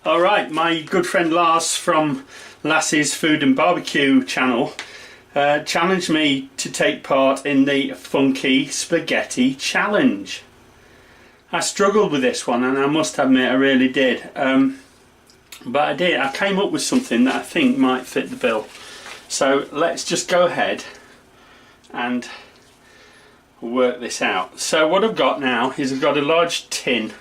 Alright, my good friend Lars from Lass's Food and Barbecue channel challenged me to take part in the Funky Spaghetti Challenge. I struggled with this one, and I must admit I really did. But I did. I came up with something that I think might fit the bill. So let's just go ahead and work this out. So what I've got now is I've got a large tin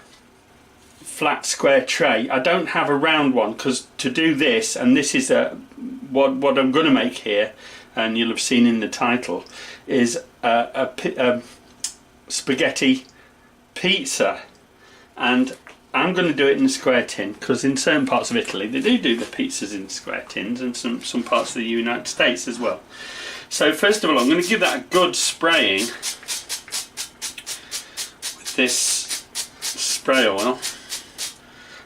flat square tray. I don't have a round one because to do this, and this is what I'm going to make here, and you'll have seen in the title, is a spaghetti pizza, and I'm going to do it in a square tin because in certain parts of Italy they do the pizzas in square tins, and some parts of the United States as well. So first of all, I'm going to give that a good spraying with this spray oil.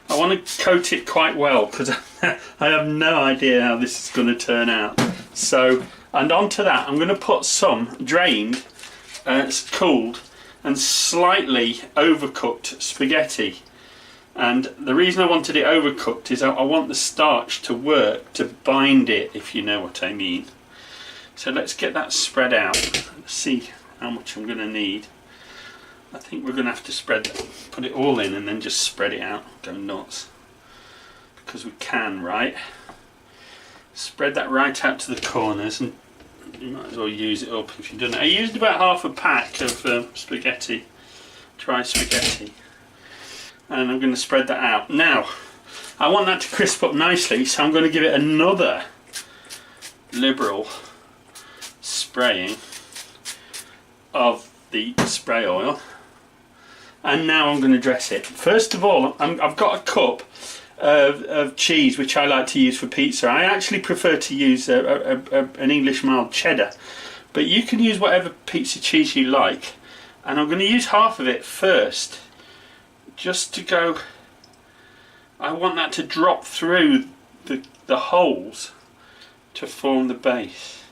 I want to coat it quite well because I have no idea how this is going to turn out. So, and onto that I'm going to put some drained, cooled and slightly overcooked spaghetti. And the reason I wanted it overcooked is I want the starch to work to bind it, if you know what I mean. So let's get that spread out. Let's see how much I'm going to need. I think we're going to have to put it all in and then just spread it out. Go nuts. Because we can, right? Spread that right out to the corners, and you might as well use it up if you've done it. I used about half a pack of spaghetti, dry spaghetti. And I'm going to spread that out. Now, I want that to crisp up nicely, so I'm going to give it another liberal spraying of the spray oil. And now I'm going to dress it. First of all, I've got a cup of cheese which I like to use for pizza. I actually prefer to use an English mild cheddar, but you can use whatever pizza cheese you like. And I'm going to use half of it first, just to go. I want that to drop through the holes to form the base.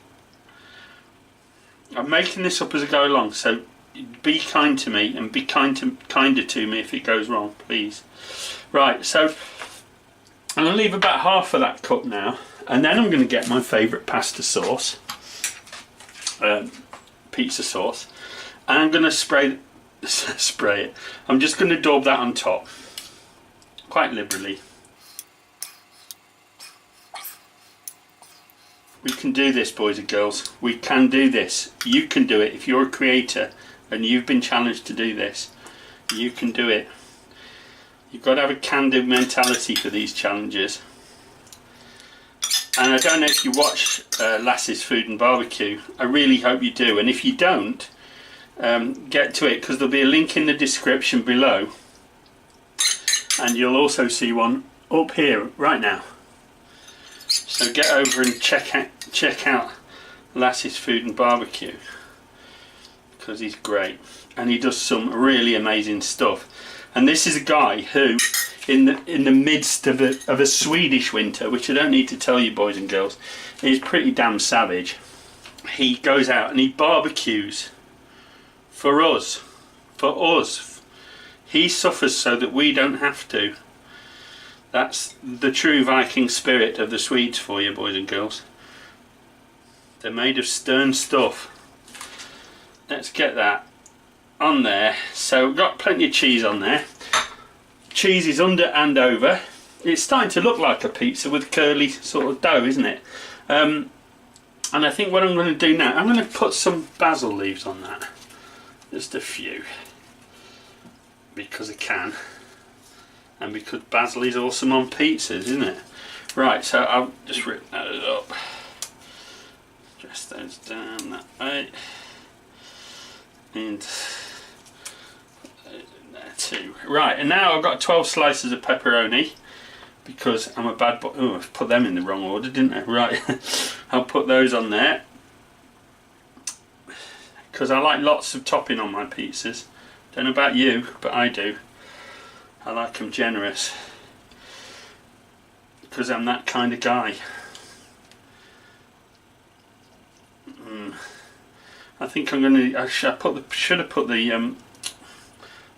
I'm making this up as I go along, so be kind to me and be kinder to me if it goes wrong, please. Right, so I'm going to leave about half of that cup now, and then I'm going to get my favourite pasta sauce, pizza sauce, and I'm going to spray it. I'm just going to daub that on top quite liberally. We can do this, boys and girls. We can do this. You can do it. If you're a creator and you've been challenged to do this, you can do it. You've got to have a can-do mentality for these challenges. And I don't know if you watch Lass's Food and Barbecue. I really hope you do. And if you don't, get to it, because there'll be a link in the description below. And you'll also see one up here right now. So get over and check out Lass's Food and Barbecue, because he's great and he does some really amazing stuff. And this is a guy who, in the midst of a Swedish winter, which I don't need to tell you, boys and girls, is pretty damn savage. He goes out and he barbecues for us. He suffers so that we don't have to. That's the true Viking spirit of the Swedes for you, boys and girls. They're made of stern stuff. Let's get that on there. So we've got plenty of cheese on there. Cheese is under and over. It's starting to look like a pizza with curly sort of dough, isn't it? And I think what I'm going to do now, I'm going to put some basil leaves on that. Just a few. Because I can. And because basil is awesome on pizzas, isn't it? Right, so I'll just rip those up. Dress those down that way. And put those in there too. Right, and now I've got 12 slices of pepperoni, because I'm a bad boy. Oh, I've put them in the wrong order, didn't I? Right, I'll put those on there, because I like lots of topping on my pizzas. Don't know about you, but I do. I like them generous, because I'm that kind of guy. I think I'm going to. Should have put the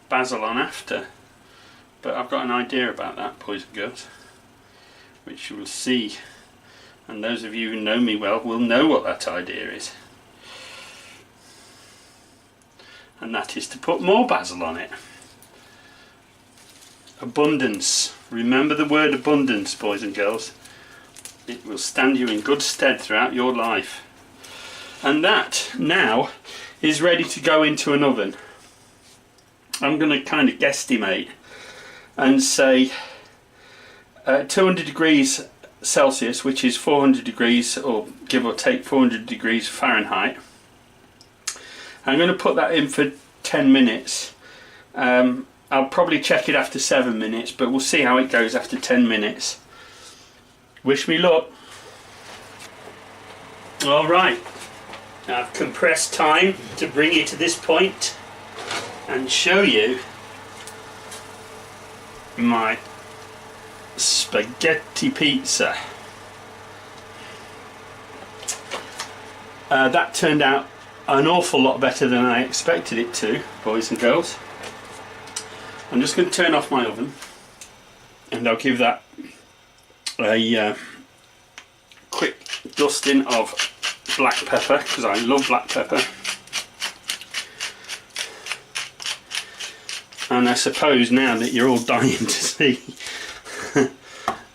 basil on after, But I've got an idea about that, boys and girls, which you will see, and those of you who know me well will know what that idea is. And that is to put more basil on it. Abundance. Remember the word abundance, boys and girls. It will stand you in good stead throughout your life. And that now is ready to go into an oven. I'm going to kind of guesstimate and say 200 degrees Celsius, which is 400 degrees, or give or take 400 degrees Fahrenheit. I'm going to put that in for 10 minutes. I'll probably check it after 7 minutes, but we'll see how it goes after 10 minutes. Wish me luck. Alright, I've compressed time to bring you to this point and show you my spaghetti pizza. That turned out an awful lot better than I expected it to, boys and girls. I'm just going to turn off my oven and I'll give that a quick dusting of black pepper, because I love black pepper. And I suppose now that you're all dying to see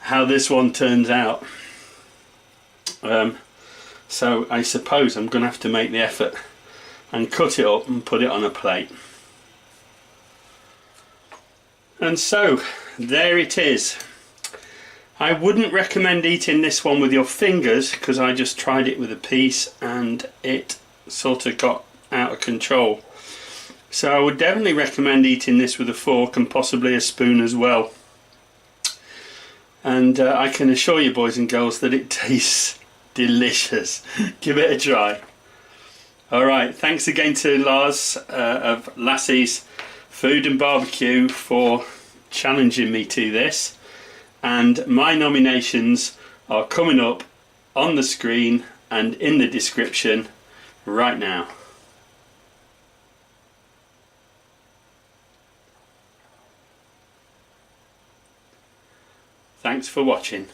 how this one turns out, so I suppose I'm going to have to make the effort and cut it up and put it on a plate. And so there it is. I wouldn't recommend eating this one with your fingers, because I just tried it with a piece and it sort of got out of control. So I would definitely recommend eating this with a fork and possibly a spoon as well. And I can assure you, boys and girls, that it tastes delicious. Give it a try. Alright, thanks again to Lars of Lassie's Food and Barbecue for challenging me to this. And my nominations are coming up on the screen and in the description right now. Thanks for watching.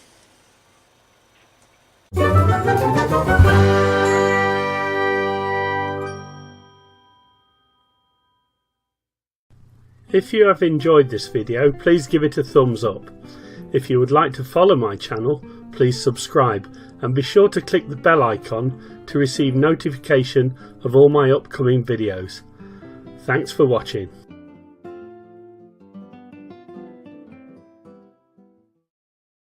If you have enjoyed this video, please give it a thumbs up. If you would like to follow my channel, please subscribe and be sure to click the bell icon to receive notification of all my upcoming videos. Thanks for watching.